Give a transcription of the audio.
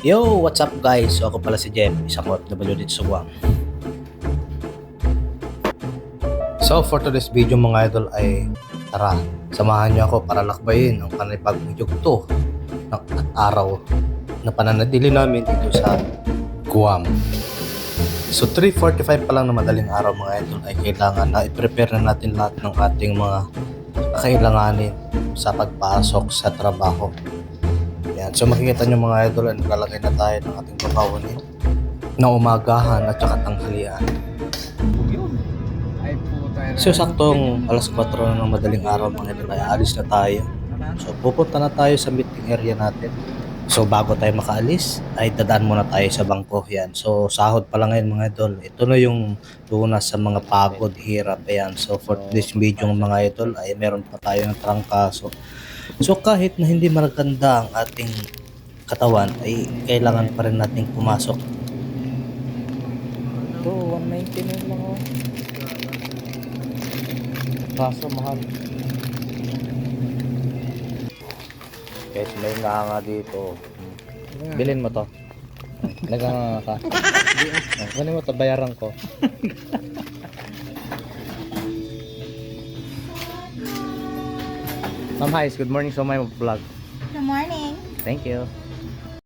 Yo, what's up guys? So ako pala si Jeff, isang OFW dito sa Guam. So for today's video mga idol ay tara, samahan niyo ako para lakbayin ang panibagong yugto ng araw na pananatili namin dito sa Guam. So 3:45 pa lang na madaling araw mga idol ay kailangan na i-prepare na natin lahat ng ating mga kakailanganin sa pagpasok sa trabaho. Yan. So makikita nyo mga idol, naglalagay na tayo ng ating papawanin na umagahan at saka tanghalian. So saktong alas 4 na ng madaling araw mga idol ay alis na tayo. So pupunta na tayo sa meeting area natin. So bago tayo makaalis ay dadaan muna tayo sa bangko. Yan. So sahod pa lang ngayon mga idol. Ito na yung lunas sa mga pagod, hirap. Ayan. So for this video mga idol ay meron pa tayo ng trangkaso. So kahit na hindi maganda ang ating katawan ay kailangan pa rin nating pumasok. Ito, 199 lang oh. Kaso mahal. Guys, may nga dito. Bilhin mo to. Naganga ka. Kunin mo to, bayaran ko. Ma'am Hais, good morning sa my vlog. Good morning. Thank you.